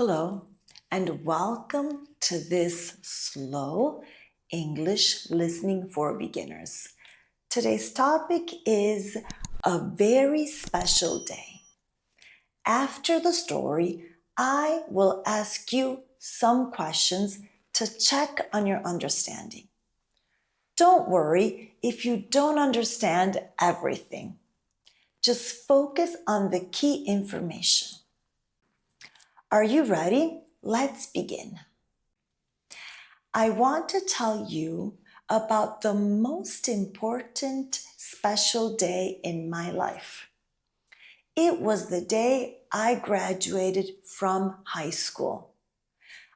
Hello, and welcome to this slow English listening for beginners. Today's topic is a very special day. After the story, I will ask you some questions to check on your understanding. Don't worry if you don't understand everything. Just focus on the key information. Are you ready? Let's begin. I want to tell you about the most important special day in my life. It was the day I graduated from high school.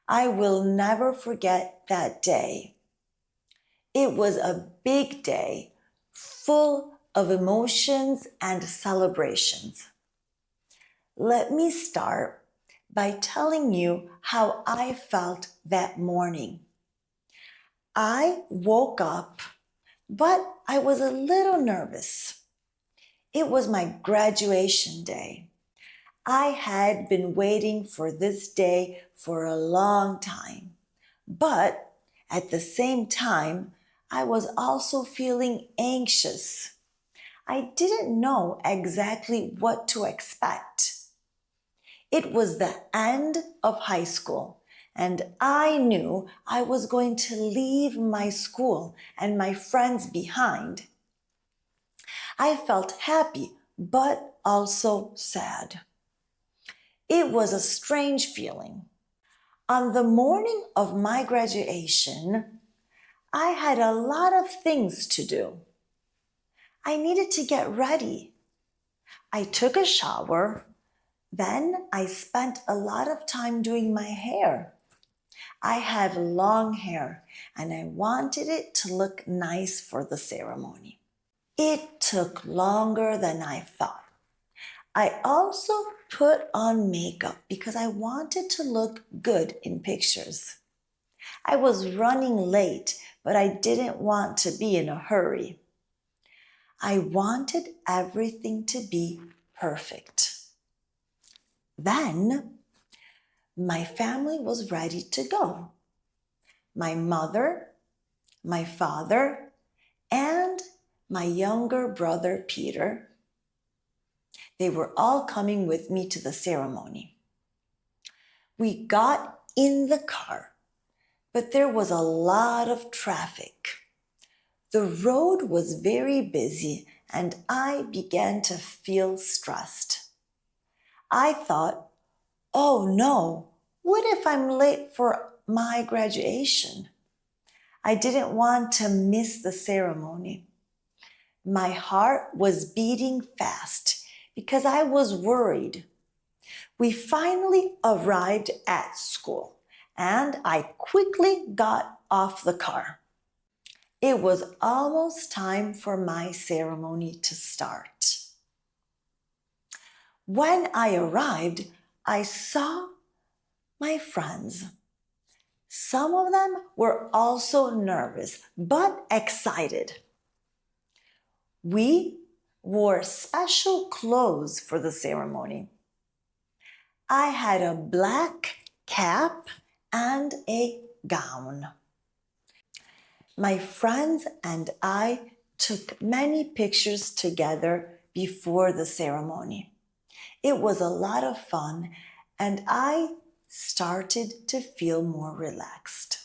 I will never forget that day. It was a big day, full of emotions and celebrations. Let me start by telling you how I felt that morning. I woke up, but I was a little nervous. It was my graduation day. I had been waiting for this day for a long time, but at the same time, I was also feeling anxious. I didn't know exactly what to expect. It was the end of high school, and I knew I was going to leave my school and my friends behind. I felt happy, but also sad. It was a strange feeling. On the morning of my graduation, I had a lot of things to do. I needed to get ready. I took a shower. Then I spent a lot of time doing my hair. I had long hair and I wanted it to look nice for the ceremony. It took longer than I thought. I also put on makeup because I wanted to look good in pictures. I was running late, but I didn't want to be in a hurry. I wanted everything to be perfect. Then my family was ready to go. My mother, my father, and my younger brother Peter. They were all coming with me to the ceremony. We got in the car, but there was a lot of traffic. The road was very busy and I began to feel stressed. I thought, oh no, what if I'm late for my graduation? I didn't want to miss the ceremony. My heart was beating fast because I was worried. We finally arrived at school and I quickly got off the car. It was almost time for my ceremony to start. When I arrived, I saw my friends. Some of them were also nervous, but excited. We wore special clothes for the ceremony. I had a black cap and a gown. My friends and I took many pictures together before the ceremony. It was a lot of fun and I started to feel more relaxed.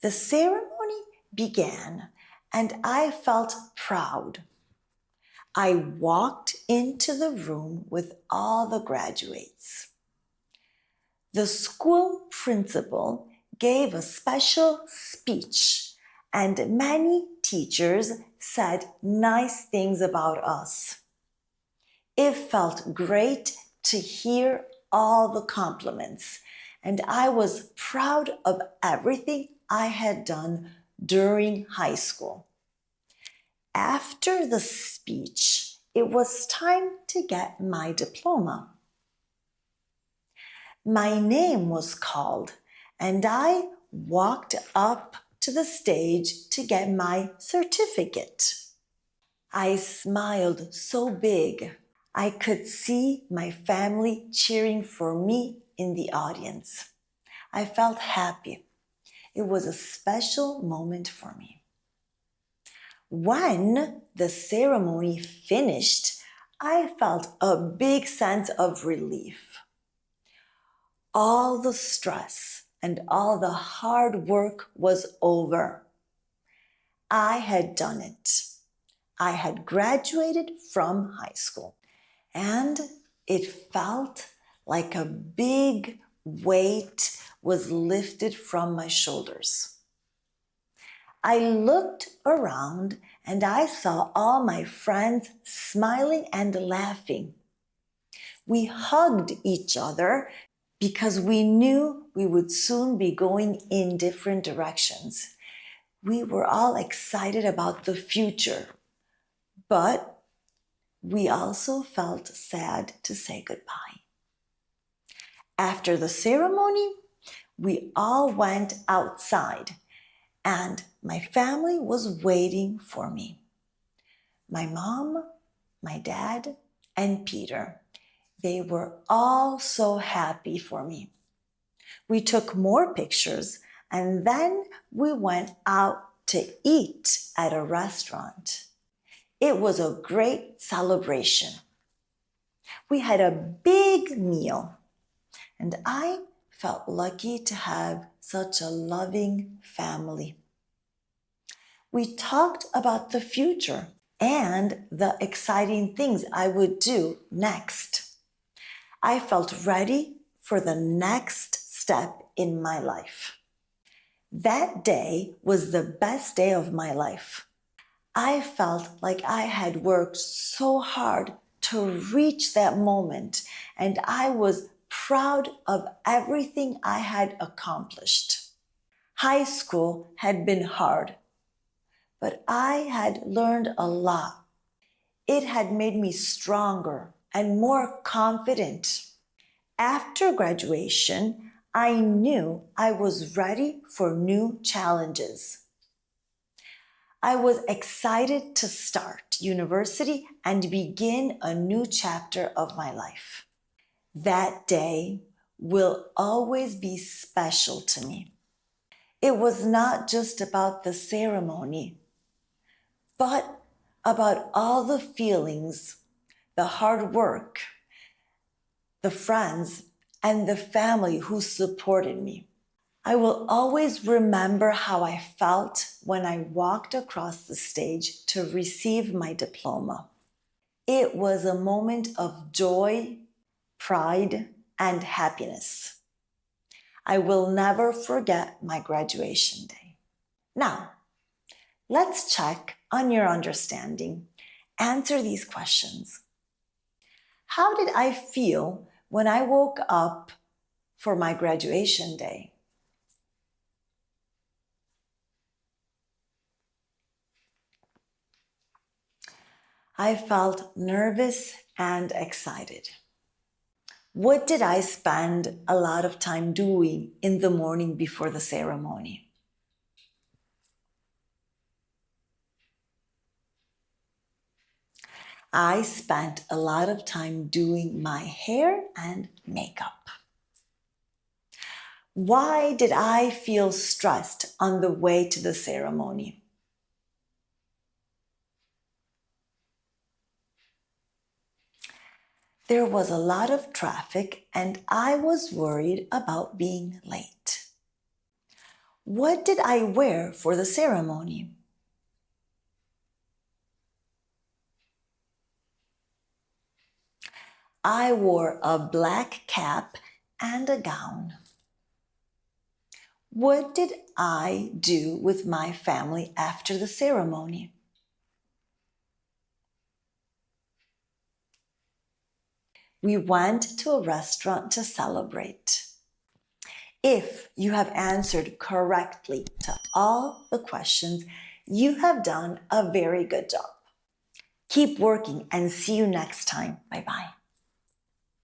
The ceremony began and I felt proud. I walked into the room with all the graduates. The school principal gave a special speech and many teachers said nice things about us. It felt great to hear all the compliments, and I was proud of everything I had done during high school. After the speech, it was time to get my diploma. My name was called, and I walked up to the stage to get my certificate. I smiled so big. I could see my family cheering for me in the audience. I felt happy. It was a special moment for me. When the ceremony finished, I felt a big sense of relief. All the stress and all the hard work was over. I had done it. I had graduated from high school, and it felt like a big weight was lifted from my shoulders. I looked around and I saw all my friends smiling and laughing. We hugged each other because we knew we would soon be going in different directions. We were all excited about the future, but we also felt sad to say goodbye. After the ceremony, we all went outside and my family was waiting for me. My mom, my dad, and Peter. They were all so happy for me. We took more pictures and then we went out to eat at a restaurant. It was a great celebration. We had a big meal and I felt lucky to have such a loving family. We talked about the future and the exciting things I would do next. I felt ready for the next step in my life. That day was the best day of my life. I felt like I had worked so hard to reach that moment, and I was proud of everything I had accomplished. High school had been hard, but I had learned a lot. It had made me stronger and more confident. After graduation, I knew I was ready for new challenges. I was excited to start university and begin a new chapter of my life. That day will always be special to me. It was not just about the ceremony, but about all the feelings, the hard work, the friends, and the family who supported me. I will always remember how I felt when I walked across the stage to receive my diploma. It was a moment of joy, pride, and happiness. I will never forget my graduation day. Now, let's check on your understanding. Answer these questions. How did I feel when I woke up for my graduation day? I felt nervous and excited. What did I spend a lot of time doing in the morning before the ceremony? I spent a lot of time doing my hair and makeup. Why did I feel stressed on the way to the ceremony? There was a lot of traffic and I was worried about being late. What did I wear for the ceremony? I wore a black cap and a gown. What did I do with my family after the ceremony? We went to a restaurant to celebrate. If you have answered correctly to all the questions, you have done a very good job. Keep working and see you next time. Bye-bye.